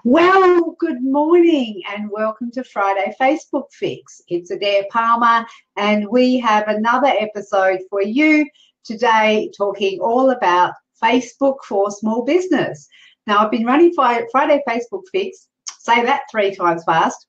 Well, good morning and welcome to Friday Facebook Fix. It's Adair Palmer and we have another episode for you today talking all about Facebook for small business. Now, I've been running Friday Facebook Fix, say that 3 times fast,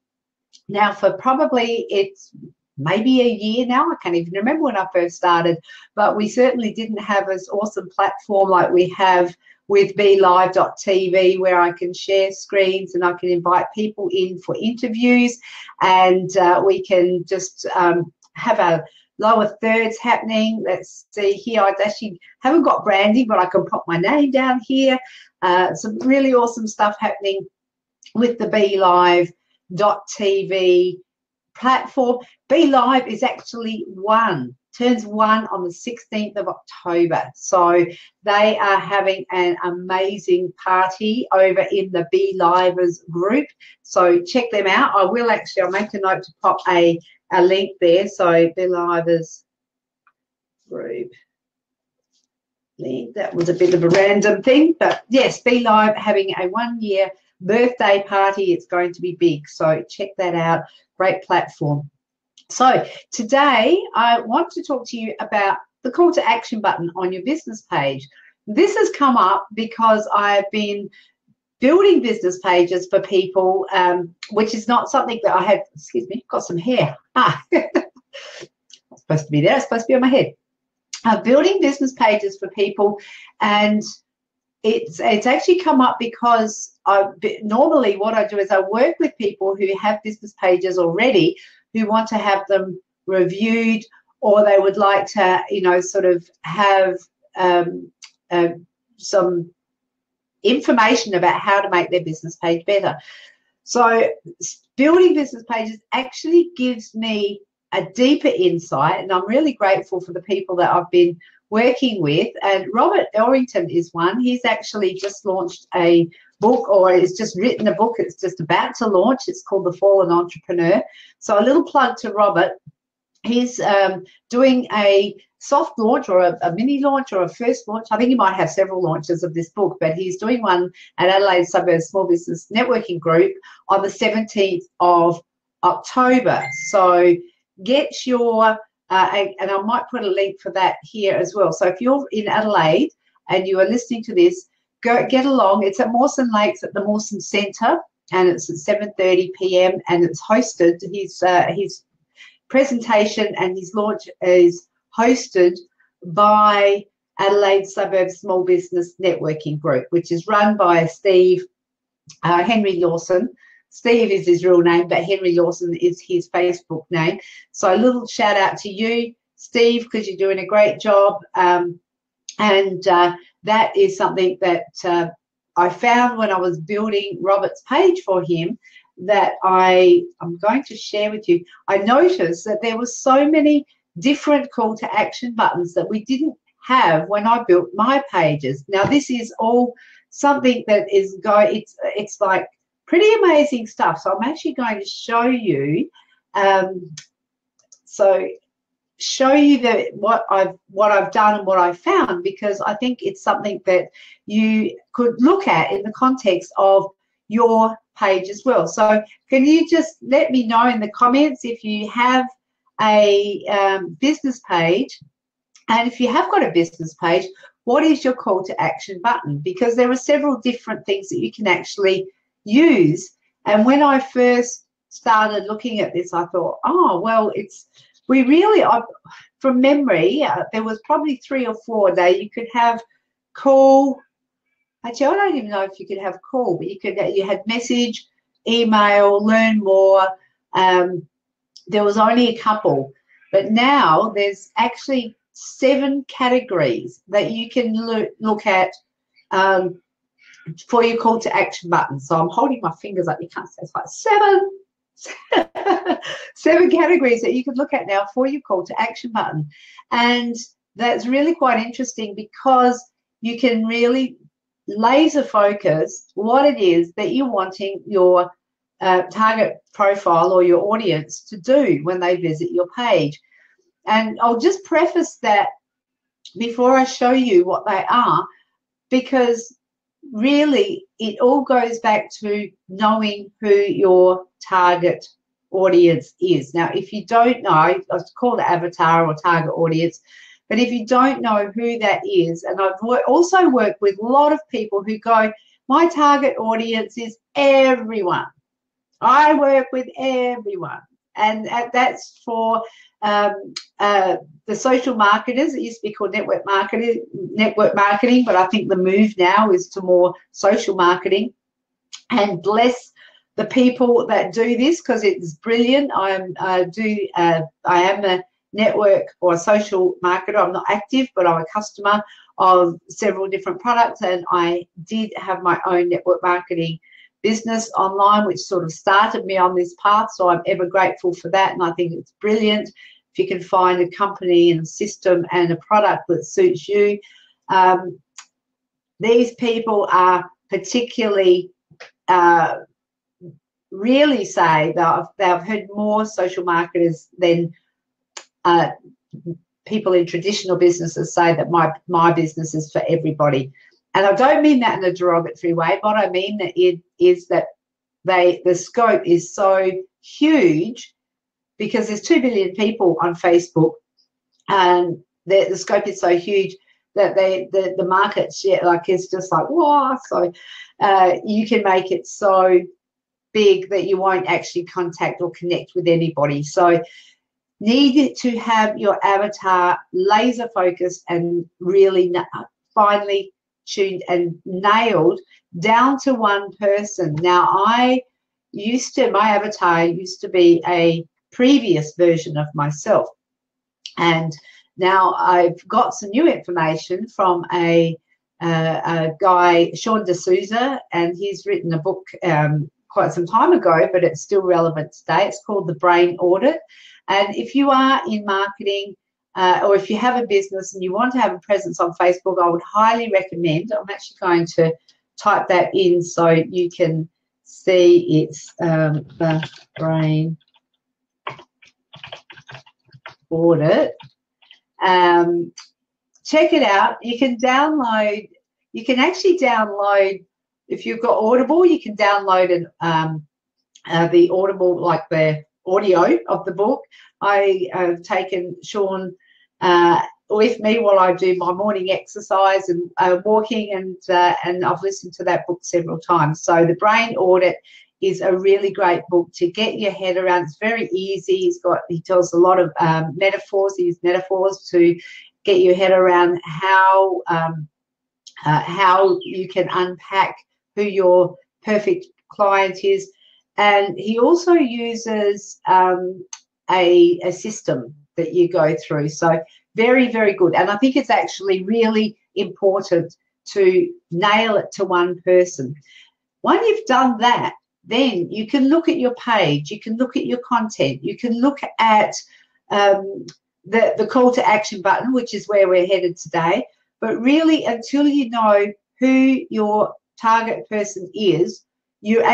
now for probably it's maybe a year now. I can't even remember when I first started, but we certainly didn't have this awesome platform like we have with BeLive.tv, where I can share screens and I can invite people in for interviews, and we can just have a lower thirds happening. Let's see here. I actually haven't got branding, but I can pop my name down here. Some really awesome stuff happening with the BeLive.tv platform. BeLive is actually turns 1 on the 16th of October. So they are having an amazing party over in the BeLivers group. So check them out. I'll make a note to pop a link there. So BeLivers group link. That was a bit of a random thing, but yes, BeLive having a 1-year birthday party. It's going to be big. So check that out. Great platform. So today I want to talk to you about the call to action button on your business page. This has come up because I've been building business pages for people, which is not something that I have, excuse me, got some hair. It's supposed to be there, it's supposed to be on my head. Building business pages for people, and it's actually come up because normally what I do is I work with people who have business pages already, who want to have them reviewed, or they would like to, sort of have some information about how to make their business page better. So building business pages actually gives me a deeper insight, and I'm really grateful for the people that I've been working with. And Robert Elrington is one. He's actually just launched a book, or he's just written a book. It's just about to launch. It's called The Fallen Entrepreneur. So a little plug to Robert. He's doing a soft launch, or a mini launch, or a first launch. I think he might have several launches of this book, but he's doing one at Adelaide Suburbs Small Business Networking Group on the 17th of October. So get your and I might put a link for that here as well. So if you're in Adelaide and you are listening to this, go get along. It's at Mawson Lakes at the Mawson Centre, and it's at 7:30 p.m. and it's hosted. His presentation and his launch is hosted by Adelaide Suburbs Small Business Networking Group, which is run by Steve Henry Lawson. Steve is his real name, but Henry Lawson is his Facebook name. So a little shout out to you, Steve, because you're doing a great job. That is something that I found when I was building Robert's page for him, that I'm going to share with you. I noticed that there were so many different call to action buttons that we didn't have when I built my pages. Now, this is all something that is it's like pretty amazing stuff. So I'm actually going to show you, what I've done and what I've found, because I think it's something that you could look at in the context of your page as well. So can you just let me know in the comments if you have a business page, and if you have got a business page, what is your call to action button? Because there are several different things that you can actually use. And when I first started looking at this, I thought, oh, well, from memory, there was probably 3 or 4 that you could have call. Actually, I don't even know if you could have call, but you had message, email, learn more. There was only a couple, but now there's actually 7 categories that you can look at for your call to action button. So I'm holding my fingers up. You can't say it's like 7 categories that you could look at now for your call to action button. And that's really quite interesting, because you can really laser focus what it is that you're wanting your target profile or your audience to do when they visit your page. And I'll just preface that before I show you what they are, because really, it all goes back to knowing who your target audience is. Now, if you don't know, I call it avatar or target audience, but if you don't know who that is, and I've also worked with a lot of people who go, my target audience is everyone. I work with everyone. And that's for the social marketers. It used to be called network marketing, but I think the move now is to more social marketing. And bless the people that do this, because it's brilliant. I am a network or a social marketer. I'm not active, but I'm a customer of several different products, and I did have my own network marketing business online, which sort of started me on this path. So I'm ever grateful for that, and I think it's brilliant if you can find a company and a system and a product that suits you. These people are particularly really say that they've heard more social marketers than people in traditional businesses say that my business is for everybody. And I don't mean that in a derogatory way. What I mean is that the scope is so huge, because there's 2 billion people on Facebook, and the scope is so huge that the market share, like, is just like, wow. So you can make it so big that you won't actually contact or connect with anybody. So need to have your avatar laser focused and really finely tuned and nailed down to one person. Now, my avatar used to be a previous version of myself, and now I've got some new information from a guy, Sean D'Souza, and he's written a book quite some time ago, but it's still relevant today. It's called The Brain Audit. And if you are in marketing, or if you have a business and you want to have a presence on Facebook, I would highly recommend, I'm actually going to type that in so you can see it's The Brain Audit. Check it out. You can actually download, if you've got Audible, you can download the Audible, like the audio of the book. I have taken Sean with me while I do my morning exercise and walking, and I've listened to that book several times. So The Brain Audit is a really great book to get your head around. It's very easy. He tells a lot of metaphors. He uses metaphors to get your head around how you can unpack who your perfect client is. And he also uses a system that you go through. So very, very good. And I think it's actually really important to nail it to one person. Once you've done that, then you can look at your page, you can look at your content, you can look at the call to action button, which is where we're headed today. But really, until you know who your target person is, your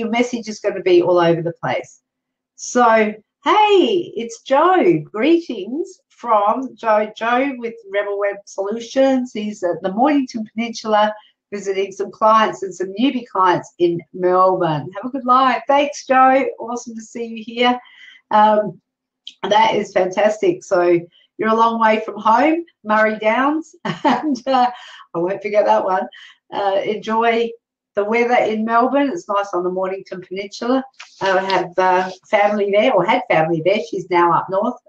message is going to be all over the place. So, hey, it's Joe. Greetings from Joe with Rebel Web Solutions. He's at the Mornington Peninsula visiting some clients and some newbie clients in Melbourne. Have a good live. Thanks, Joe. Awesome to see you here. That is fantastic. So you're a long way from home, Murray Downs, and I won't forget that one. Enjoy the weather in Melbourne. It's nice on the Mornington Peninsula. I have family there, or had family there. She's now up north.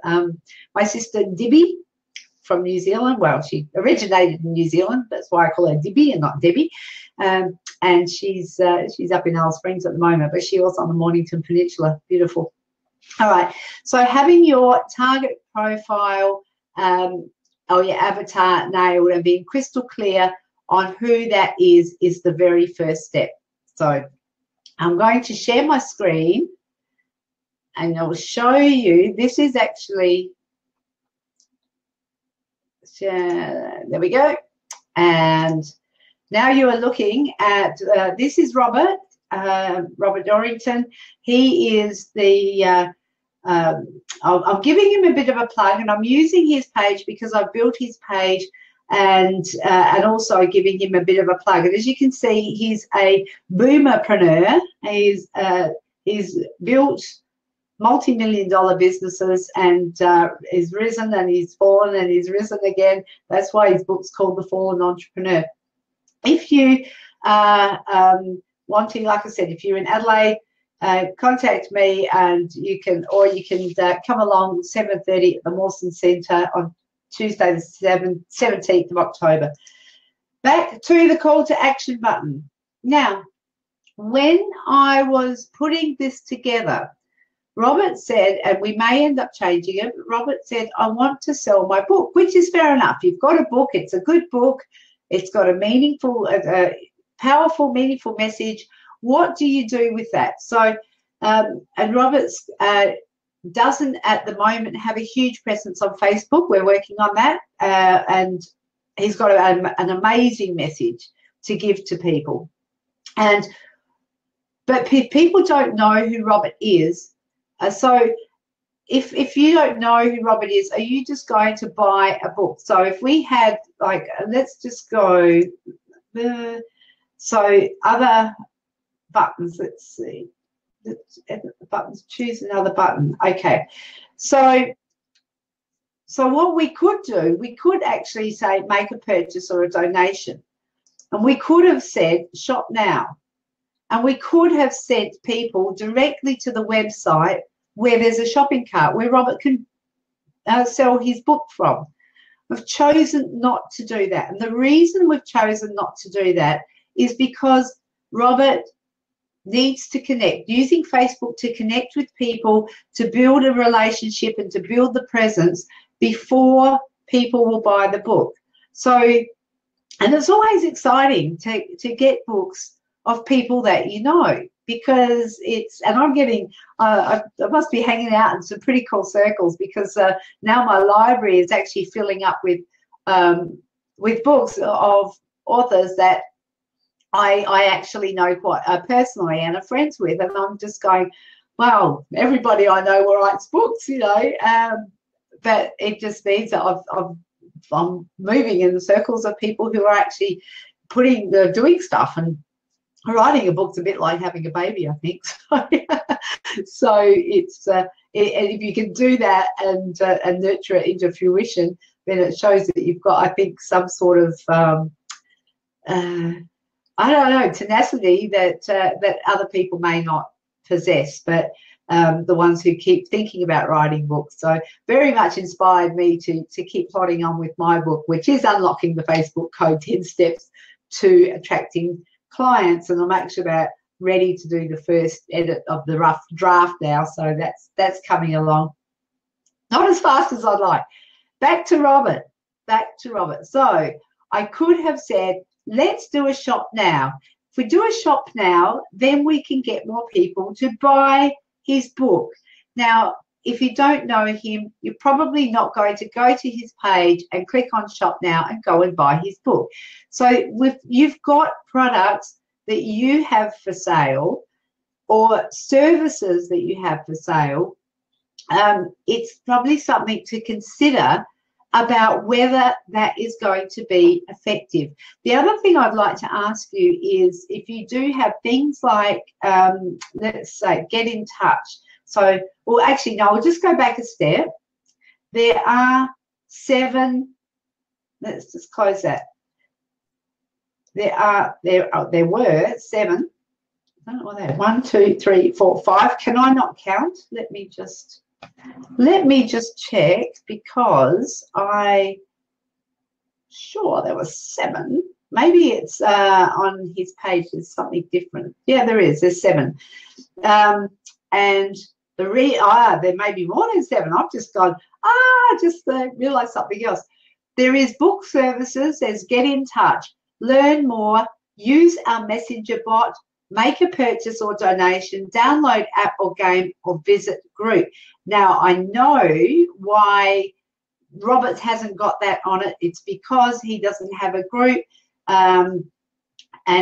My sister Dibby from New Zealand. Well, she originated in New Zealand. That's why I call her Dibby and not Debbie. And she's up in Alice Springs at the moment, but she was on the Mornington Peninsula. Beautiful. All right. So having your target profile or your avatar nailed and being crystal clear on who that is the very first step. So I'm going to share my screen and I'll show you. This is actually, there we go. And now you are looking at, this is Robert Dorrington. He is the, I'm giving him a bit of a plug, and I'm using his page because I built his page and also giving him a bit of a plug. And as you can see, he's a boomerpreneur. He's built multi-million-dollar businesses, and he's risen and he's fallen and he's risen again. That's why his book's called The Fallen Entrepreneur. If you are wanting, like I said, if you're in Adelaide, contact me, and you can come along 7:30 at the Mawson Centre on Tuesday the 17th of October. Back to the call to action button. Now, when I was putting this together, Robert said, and we may end up changing it, but Robert said, I want to sell my book, which is fair enough. You've got a book. It's a good book. It's got a meaningful, powerful, meaningful message. What do you do with that? So, and Robert's doesn't at the moment have a huge presence on Facebook. We're working on that. And he's got an amazing message to give to people. But people don't know who Robert is. So if you don't know who Robert is, are you just going to buy a book? So if we had, like, let's just go, so other buttons, let's see, buttons, choose another button. Okay, so what we could do, we could actually say make a purchase or a donation, and we could have said shop now, and we could have sent people directly to the website where there's a shopping cart where Robert can sell his book from. We've chosen not to do that. And the reason we've chosen not to do that is because Robert needs to connect, using Facebook to connect with people, to build a relationship and to build the presence before people will buy the book. So, and it's always exciting to get books of people that you know, because it's, and I'm getting, I must be hanging out in some pretty cool circles, because now my library is actually filling up with books of authors that I actually know quite personally and are friends with, and I'm just going, wow, everybody I know writes books, you know, but it just means that I'm moving in the circles of people who are actually doing stuff, and writing a book's a bit like having a baby, I think. So it's and if you can do that and nurture it into fruition, then it shows that you've got, I think, some sort of I don't know, tenacity that other people may not possess, but the ones who keep thinking about writing books. So very much inspired me to keep plodding on with my book, which is Unlocking the Facebook Code, 10 Steps to Attracting Clients, and I'm actually about ready to do the first edit of the rough draft now, so that's coming along, not as fast as I'd like. Back to Robert. So I could have said, let's do a shop now. If we do a shop now, then we can get more people to buy his book. Now, if you don't know him, you're probably not going to go to his page and click on shop now and go and buy his book. So you've got products that you have for sale or services that you have for sale. It's probably something to consider about whether that is going to be effective. The other thing I'd like to ask you is, if you do have things like, let's say, get in touch. So, well, actually, no, we'll just go back a step. There are 7, let's just close that. There were 7, I don't know what that is, 1, 2, 3, 4, 5. Can I not count? Let me just check, because sure there was 7. Maybe it's on his page there's something different. Yeah, there's 7. And there may be more than 7. I've just gone, realised something else. There is book services, there's get in touch, learn more, use our messenger bot, make a purchase or donation, download app or game, or visit group. Now, I know why Roberts hasn't got that on it. It's because he doesn't have a group, and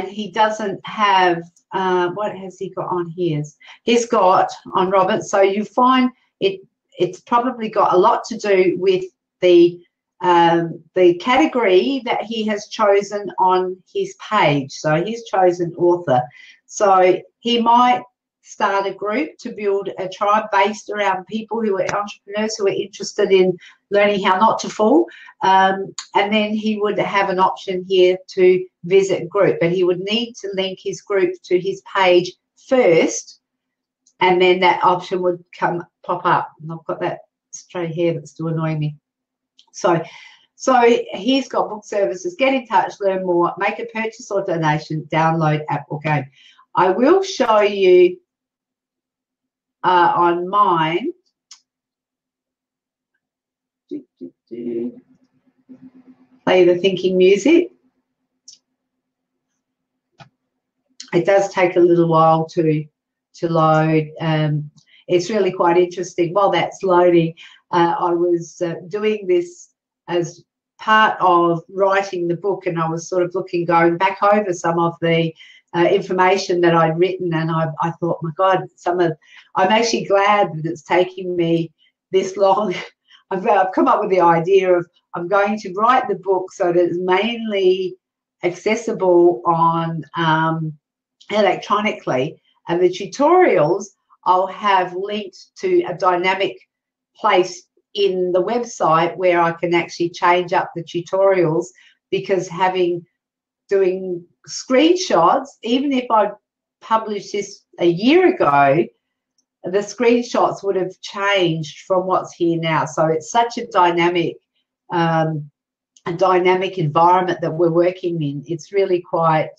he doesn't have, what has he got on his? He's got on Roberts, so you find it's probably got a lot to do with the the category that he has chosen on his page. So he's chosen author. So he might start a group to build a tribe based around people who are entrepreneurs who are interested in learning how not to fall. And then he would have an option here to visit group, but he would need to link his group to his page first, and then that option would pop up. And I've got that stray hair that's still annoying me. So he's got book services. Get in touch, learn more, make a purchase or donation, download app or game. I will show you on mine. Play the thinking music. It does take a little while to load. It's really quite interesting. While that's loading, I was doing this as part of writing the book, and I was sort of going back over some of the information that I'd written, and I thought, my God, I'm actually glad that it's taking me this long. I've come up with the idea of I'm going to write the book so that it's mainly accessible on electronically, and the tutorials I'll have linked to a dynamic place in the website where I can actually change up the tutorials, because doing screenshots, even if I published this a year ago, the screenshots would have changed from what's here now. So it's such a dynamic environment that we're working in. It's really quite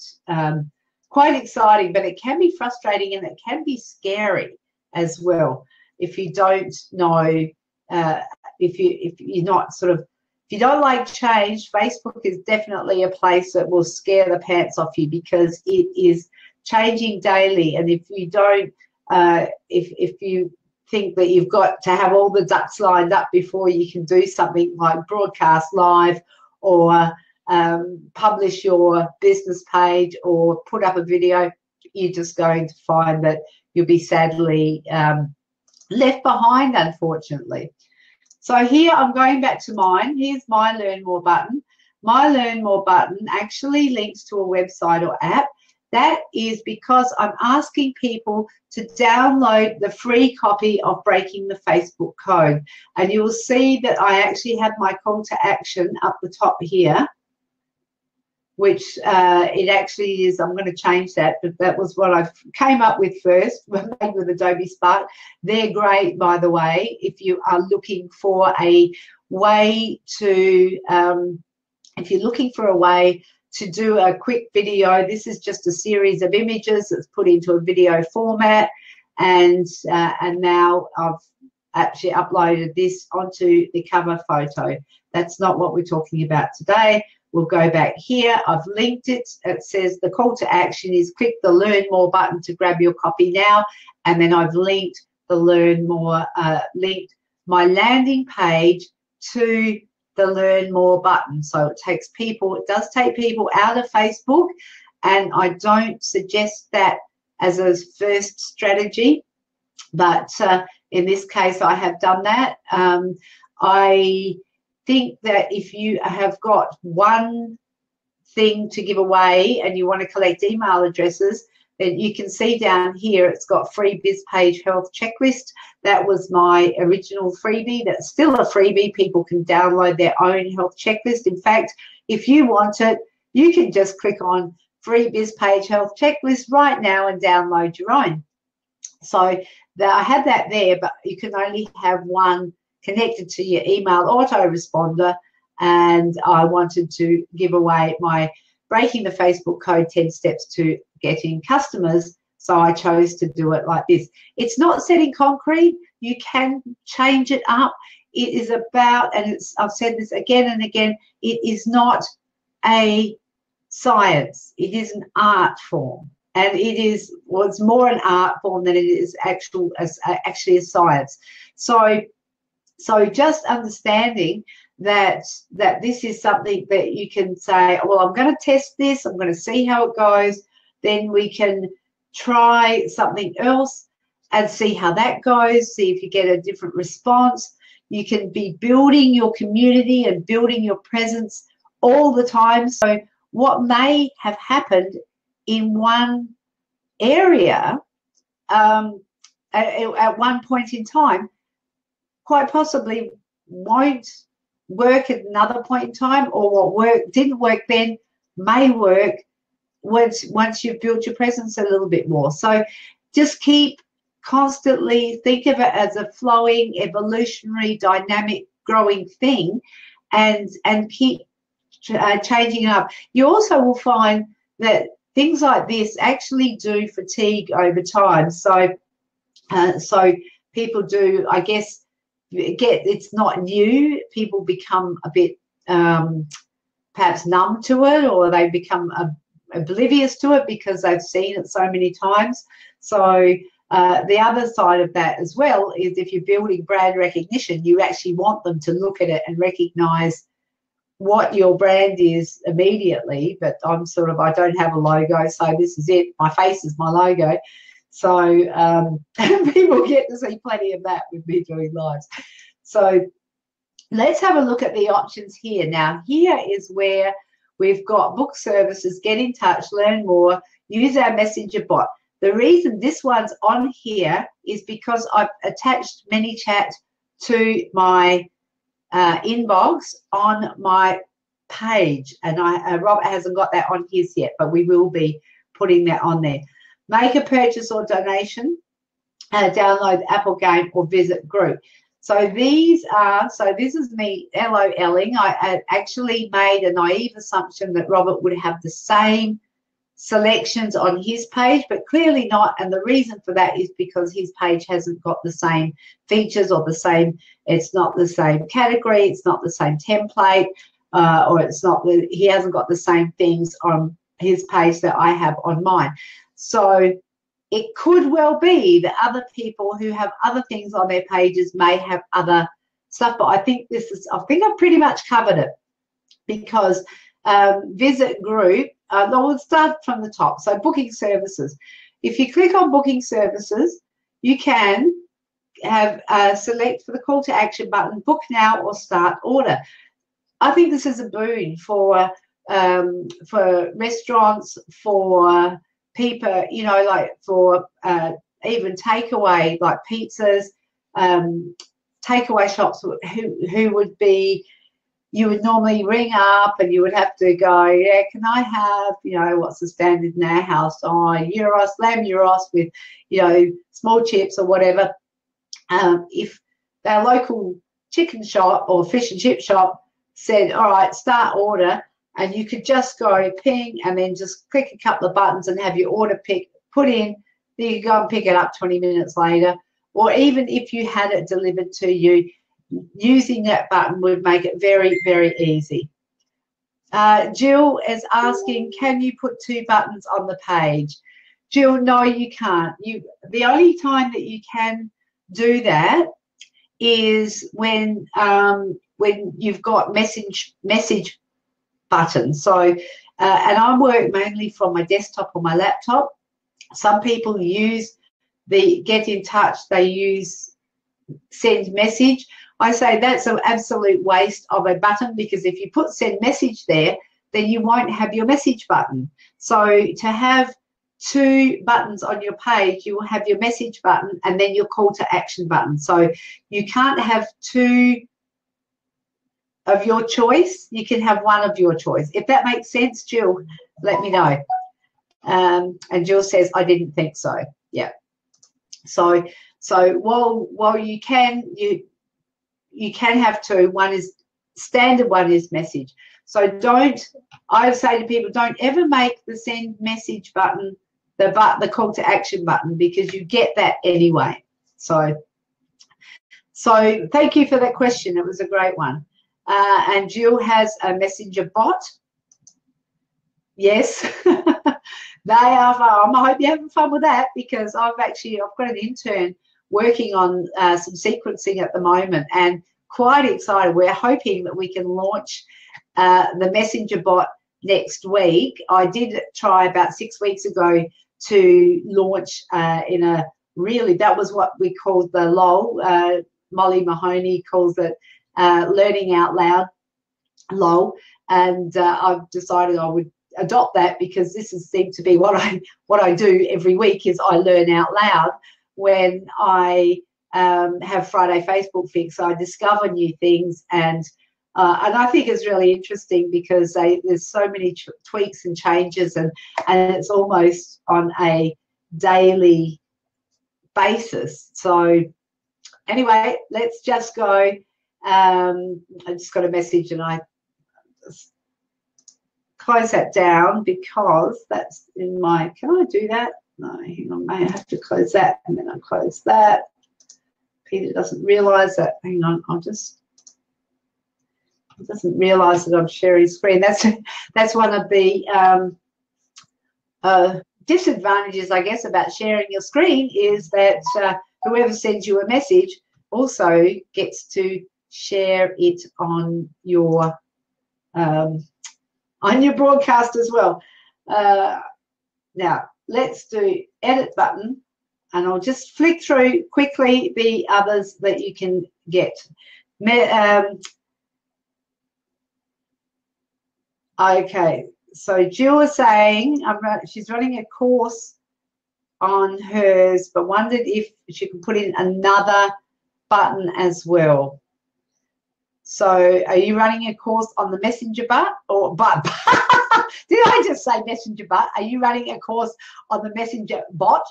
exciting, but it can be frustrating and it can be scary as well if you don't know. If you're not if you don't like change, Facebook is definitely a place that will scare the pants off you, because it is changing daily. And if you don't, if you think that you've got to have all the ducks lined up before you can do something like broadcast live or publish your business page or put up a video, you're just going to find that you'll be sadly left behind, unfortunately. So here I'm going back to mine. Here's my Learn More button. My Learn More button actually links to a website or app. That is because I'm asking people to download the free copy of Breaking the Facebook Code. And you will see that I actually have my call to action up the top here, which it actually is. I'm going to change that, but that was what I came up with first, made with Adobe Spark. They're great, by the way, if you are looking for a way to, do a quick video. This is just a series of images that's put into a video format, and now I've actually uploaded this onto the cover photo. That's not what we're talking about today. We'll go back here. I've linked it. It says the call to action is click the Learn More button to grab your copy now. And then I've linked the Learn More, linked my landing page to the Learn More button. So it does take people out of Facebook, and I don't suggest that as a first strategy, but in this case I have done that. I think that if you have got one thing to give away and you want to collect email addresses, then you can see down here it's got free BizPage health checklist. That was my original freebie. That's still a freebie. People can download their own health checklist. In fact, if you want it, you can just click on free BizPage health checklist right now and download your own. So I had that there, but you can only have one connected to your email autoresponder, and I wanted to give away my Breaking the Facebook Code 10 Steps to Getting Customers, so I chose to do it like this. It's not set in concrete. You can change it up. It is about, and I've said this again and again, it is not a science. It is an art form, and it's more an art form than it is actually a science. So just understanding that this is something that you can say, well, I'm going to test this, I'm going to see how it goes, then we can try something else and see how that goes, see if you get a different response. You can be building your community and building your presence all the time. So what may have happened in one area at one point in time quite possibly won't work at another point in time, or what didn't work then may work once you've built your presence a little bit more. So just keep constantly, think of it as a flowing, evolutionary, dynamic, growing thing, and keep changing it up. You also will find that things like this actually do fatigue over time. So people do, I guess, it's not new. People become a bit perhaps numb to it, or they become oblivious to it because they've seen it so many times. So the other side of that as well is, if you're building brand recognition, you actually want them to look at it and recognize what your brand is immediately. But I don't have a logo, so this is it. My face is my logo. So people get to see plenty of that with me doing lives. So let's have a look at the options here. Now, here is where we've got book services, get in touch, learn more, use our messenger bot. The reason this one's on here is because I've attached ManyChat to my inbox on my page, and Robert hasn't got that on his yet, but we will be putting that on there. Make a purchase or donation, download the Apple game, or visit group. So this is me LOLing. I actually made a naive assumption that Robert would have the same selections on his page, but clearly not. And the reason for that is because his page hasn't got the same features, or it's not the same category, it's not the same template, or he hasn't got the same things on his page that I have on mine. So it could well be that other people who have other things on their pages may have other stuff, but I think I've pretty much covered it, because visit group, we'll start from the top. So booking services. If you click on booking services, you can have select for the call to action button, book now or start order. I think this is a boon for restaurants, for people, like for even takeaway, like pizzas, takeaway shops who would be, you would normally ring up and you would have to go, yeah, can I have, what's the standard in our house? Gyros, lamb gyros with, small chips or whatever. If their local chicken shop or fish and chip shop said, all right, start order, and you could just go ping and then just click a couple of buttons and have your order put in, then you go and pick it up 20 minutes later. Or even if you had it delivered to you, using that button would make it very, very easy. Jill is asking, can you put 2 buttons on the page? Jill, no, you can't. The only time that you can do that is when you've got message buttons. So, and I work mainly from my desktop or my laptop. Some people use the get in touch, they use send message. I say that's an absolute waste of a button, because if you put send message there, then you won't have your message button. So to have 2 buttons on your page, you will have your message button and then your call to action button. So you can't have 2 of your choice, you can have 1 of your choice. If that makes sense, Jill, let me know. And Jill says, I didn't think so. Yeah. So while you can have 2, one is standard, one is message. So I would say to people, don't ever make the send message button the call to action button, because you get that anyway. So thank you for that question. It was a great one. And Jill has a messenger bot. Yes, they are fun. I hope you're having fun with that, because I've got an intern working on some sequencing at the moment, and quite excited. We're hoping that we can launch the messenger bot next week. I did try about 6 weeks ago to launch that was what we called the LOL, Molly Mahoney calls it learning out loud, LOL. And I've decided I would adopt that, because this has seemed to be what I do every week, is I learn out loud when I have Friday Facebook Fix. I discover new things, and I think it's really interesting because there's so many tweaks and changes, and it's almost on a daily basis. So anyway, let's just go. I just got a message, and I close that down because that's in my, can I do that? No, hang on, I have to close that, and then I close that. Peter doesn't realize that. Hang on, it doesn't realize that I'm sharing screen. That's one of the disadvantages, I guess, about sharing your screen, is that whoever sends you a message also gets to share it on your broadcast as well. Now let's do edit button, and I'll just flick through quickly the others that you can get. Okay, so Jill is saying she's running a course on hers, but wondered if she could put in another button as well. So are you running a course on the Messenger bot, or but did I just say Messenger bot? Are you running a course on the Messenger bot,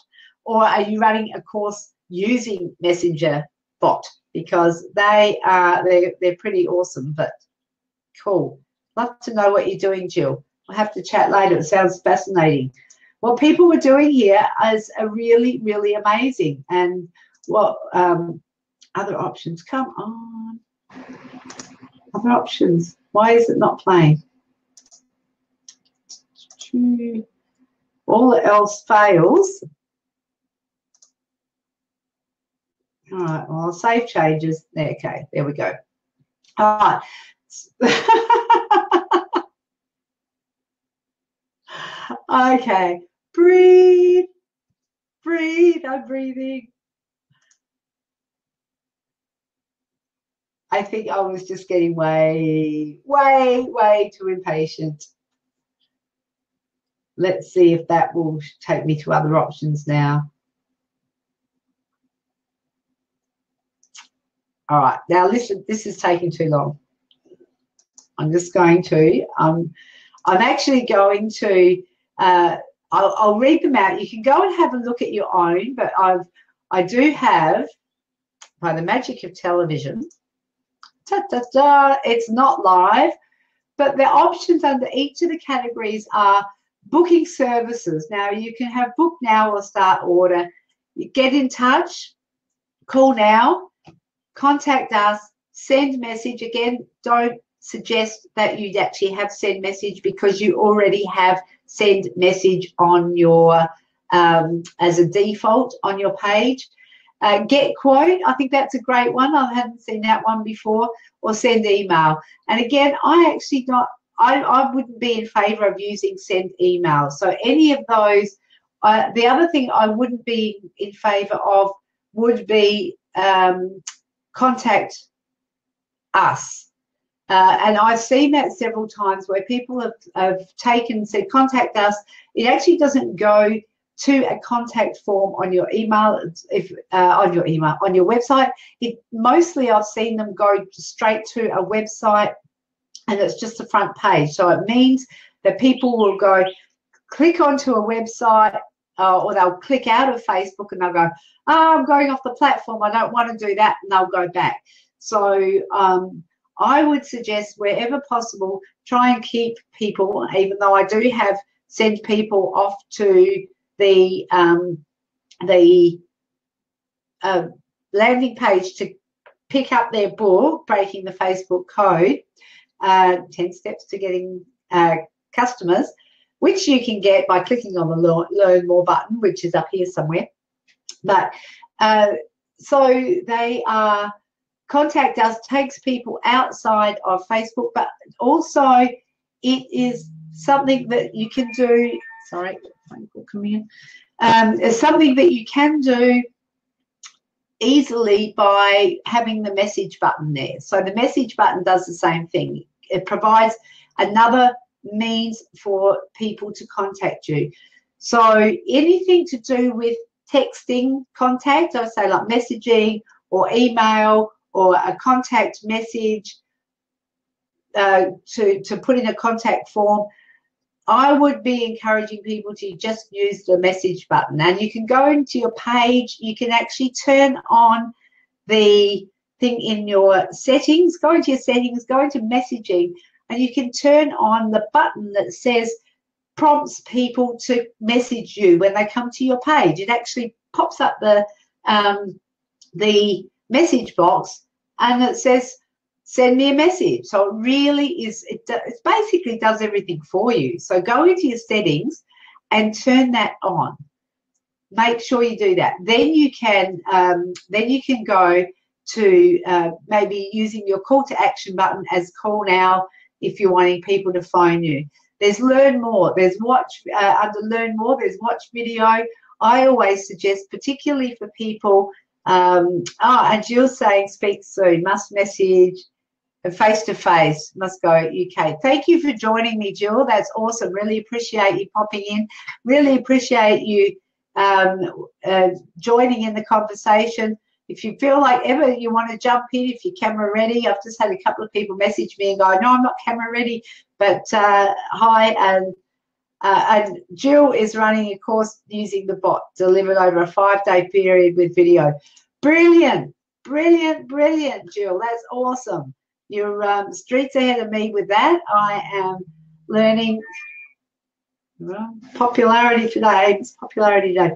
or are you running a course using Messenger bot? Because they're pretty awesome, but cool. Love to know what you're doing, Jill. I'll have to chat later. It sounds fascinating. What people are doing here is really, really amazing. And what other options? Come on. Other options. Why is it not playing? All else fails. All right, well, I'll save changes. Okay, there we go. All right. Okay, breathe, breathe. I'm breathing. I think I was just getting way too impatient. Let's see if that will take me to other options now. All right, now listen, this is taking too long. I'm just going to, I'm actually going to, I'll read them out. You can go and have a look at your own, but I do have, by the magic of television, it's not live, but the options under each of the categories are booking services. Now you can have book now or start order. You get in touch, call now, contact us, send message. Again, don't suggest that you actually have send message, because you already have send message on your as a default on your page. Get quote, I think that's a great one. I hadn't seen that one before. Or send email. And again, I wouldn't be in favor of using send email. So any of those. The other thing I wouldn't be in favor of would be contact us. And I've seen that several times where people have said contact us. It actually doesn't go to a contact form on your email, on your website. Mostly I've seen them go straight to a website, and it's just the front page. So it means that people will go click onto a website, or they'll click out of Facebook and they'll go, oh, I'm going off the platform, I don't want to do that, and they'll go back. So I would suggest, wherever possible, try and keep people, even though I do have send people off to the landing page to pick up their book, Breaking the Facebook Code, 10 Steps to Getting Customers, which you can get by clicking on the Learn More button, which is up here somewhere. But so they are, contact us takes people outside of Facebook, but also it is something that you can do. Sorry, phone call coming in. It's something that you can do easily by having the message button there. So the message button does the same thing. It provides another means for people to contact you. So anything to do with texting contact, I say like messaging or email or a contact message to put in a contact form, I would be encouraging people to just use the message button. And you can go into your page, you can actually turn on the thing in your settings, go into your settings, go into messaging, and you can turn on the button that says prompts people to message you when they come to your page. It actually pops up the message box and it says send me a message. So it really is, it basically does everything for you. So go into your settings and turn that on. Make sure you do that. Then you can go to maybe using your call to action button as call now if you're wanting people to phone you. There's learn more. There's watch, under learn more, there's watch video. I always suggest, particularly for people, and Jill's saying speak soon, must message, face-to-face, must go UK. Thank you for joining me, Jill. That's awesome. Really appreciate you popping in. Really appreciate you joining in the conversation. If you feel like ever you want to jump in, if you're camera ready, I've just had a couple of people message me and go, no, I'm not camera ready, but hi. And Jill is running a course using the bot delivered over a 5-day period with video. Brilliant, brilliant, brilliant, Jill. That's awesome. You're streets ahead of me with that. I am learning popularity today. It's popularity day.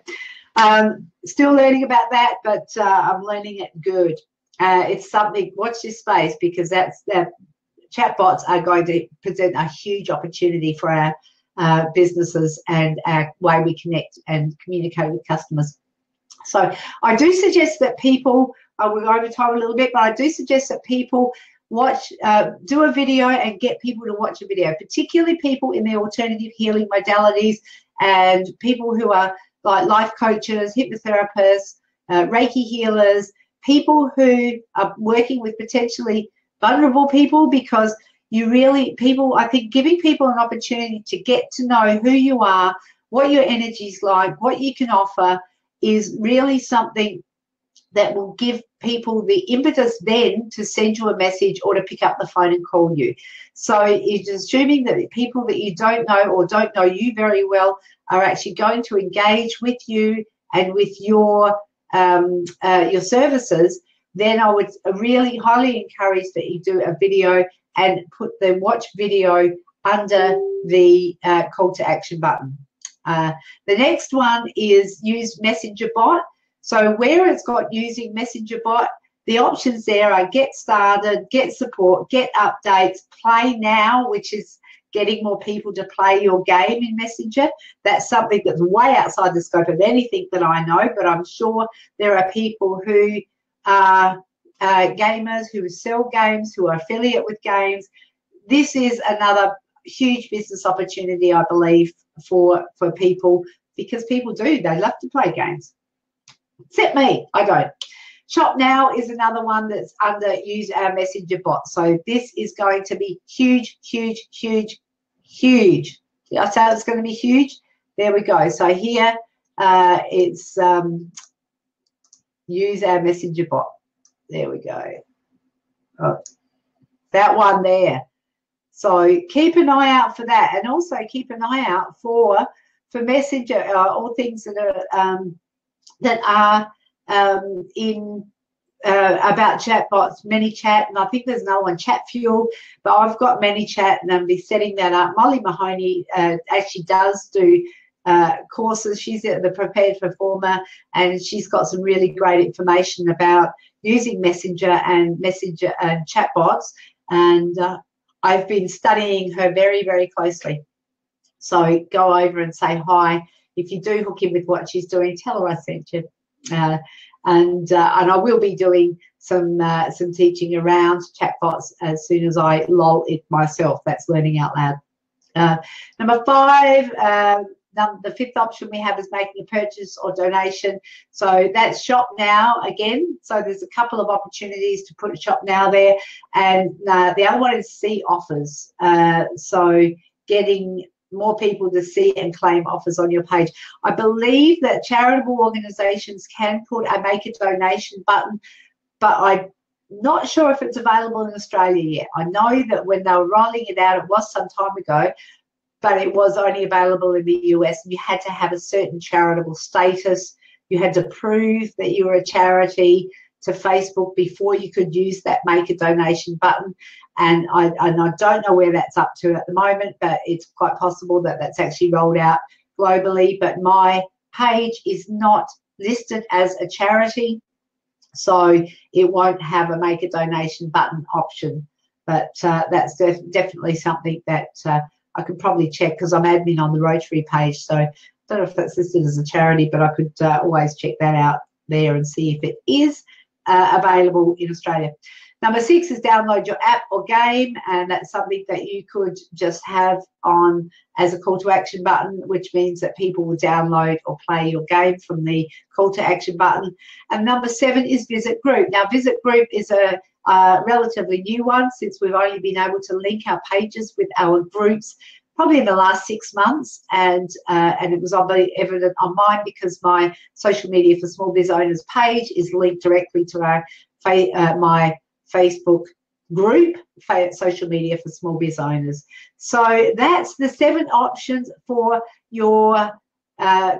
Still learning about that, but I'm learning it good. It's something, watch this space, because that chatbots are going to present a huge opportunity for our businesses and our way we connect and communicate with customers. So I do suggest that people, we're going over time a little bit, but I do suggest that people watch, do a video and get people to watch a video, particularly people in the alternative healing modalities and people who are like life coaches, hypnotherapists, Reiki healers, people who are working with potentially vulnerable people, because you really, I think giving people an opportunity to get to know who you are, what your energy's like, what you can offer is really something that will give people the impetus then to send you a message or to pick up the phone and call you. So it's assuming that people that you don't know or don't know you very well are actually going to engage with you and with your services, then I would really highly encourage that you do a video and put the watch video under the call to action button. The next one is use Messenger bot. So where it's got using Messenger bot, the options there are get started, get support, get updates, play now, which is getting more people to play your game in Messenger. That's something that's way outside the scope of anything that I know, but I'm sure there are people who are gamers, who sell games, who are affiliate with games. This is another huge business opportunity, I believe, for people, because people do, they love to play games. Except me, I don't. Shop Now is another one that's under use our Messenger bot. So this is going to be huge, huge, huge, huge. I say it's going to be huge. There we go. So here it's use our Messenger bot. There we go. Oh, that one there. So keep an eye out for that, and also keep an eye out for Messenger, all things that are in about chatbots, ManyChat, and I think there's another one, Chatfuel, but I've got ManyChat and I'll be setting that up. Molly Mahoney actually does do courses. She's the Prepared Performer, and she's got some really great information about using Messenger and chatbots, and I've been studying her very, very closely. So go over and say hi. If you do hook in with what she's doing, tell her I sent you. And I will be doing some teaching around chatbots as soon as I lol it myself. That's learning out loud. Number 5, the fifth option we have is making a purchase or donation. So that's Shop Now again. So there's a couple of opportunities to put a Shop Now there. And the other one is see offers. So getting more people to see and claim offers on your page. I believe that charitable organizations can put a make a donation button, but I'm not sure if it's available in Australia yet. I know that when they were rolling it out, it was some time ago, but it was only available in the US. You had to have a certain charitable status. You had to prove that you were a charity to Facebook before you could use that make a donation button. And I don't know where that's up to at the moment, but it's quite possible that that's actually rolled out globally. But my page is not listed as a charity, so it won't have a make a donation button option. But that's definitely something that I could probably check, because I'm admin on the Rotary page. So I don't know if that's listed as a charity, but I could always check that out there and see if it is available in Australia. Number 6 is download your app or game, and that's something that you could just have on as a call to action button, which means that people will download or play your game from the call to action button. And number 7 is Visit Group. Now, Visit Group is a relatively new one, since we've only been able to link our pages with our groups probably in the last 6 months, and it was evident on mine because my social media for small biz owners page is linked directly to my Facebook group, social media for small biz owners. So that's the 7 options for your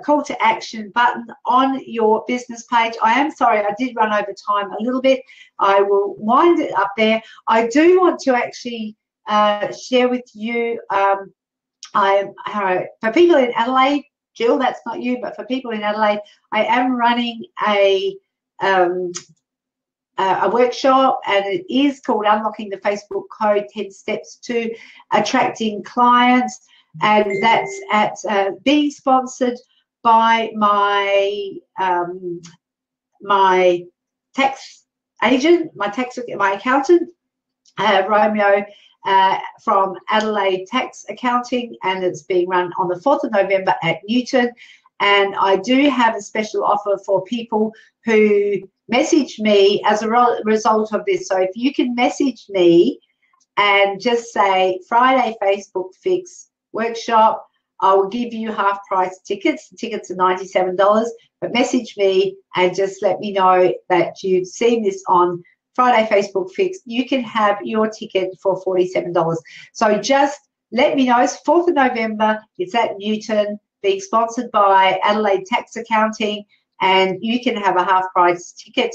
call to action button on your business page. I am sorry, I did run over time a little bit. I will wind it up there. I do want to actually share with you, for people in Adelaide, Jill, that's not you, but for people in Adelaide, I am running a workshop, and it is called Unlocking the Facebook Code 10 Steps to Attracting Clients, and that's at being sponsored by my my tax agent, my accountant, Romeo, from Adelaide Tax Accounting, and it's being run on the 4th of November at Newton. And I do have a special offer for people who message me as a result of this. So if you can message me and just say Friday Facebook Fix workshop, I will give you half price tickets. The tickets are $97, but message me and just let me know that you've seen this on Friday Facebook Fix. You can have your ticket for $47. So just let me know. It's 4th of November. It's at Newton, being sponsored by Adelaide Tax Accounting, and you can have a half price ticket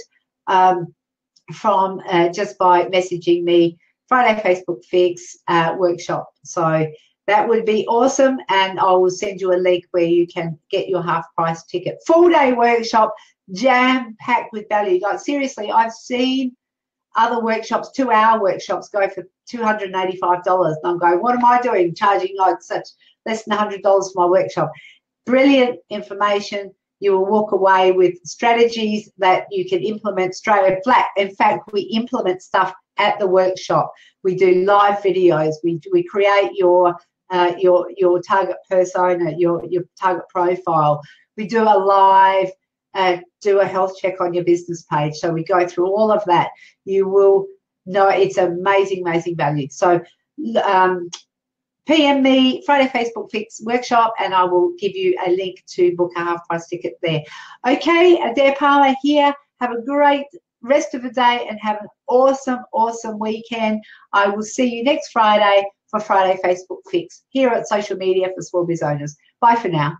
from just by messaging me Friday Facebook Fix workshop. So that would be awesome, and I will send you a link where you can get your half price ticket. Full-day workshop, jam-packed with value. Like seriously, I've seen other workshops, 2-hour workshops, go for $285, and I'm going, what am I doing charging like such less than $100 for my workshop? Brilliant information. You will walk away with strategies that you can implement straight flat. In fact, we implement stuff at the workshop. We do live videos. We create your target persona, your target profile. We do a live do a health check on your business page. So we go through all of that. You will know it's amazing value. So PM me Friday Facebook Fix workshop, and I will give you a link to book a half price ticket there. Okay, Adair Palmer here. Have a great rest of the day and have an awesome weekend. I will see you next Friday for Friday Facebook Fix here at Social Media for Small Biz Owners. Bye for now.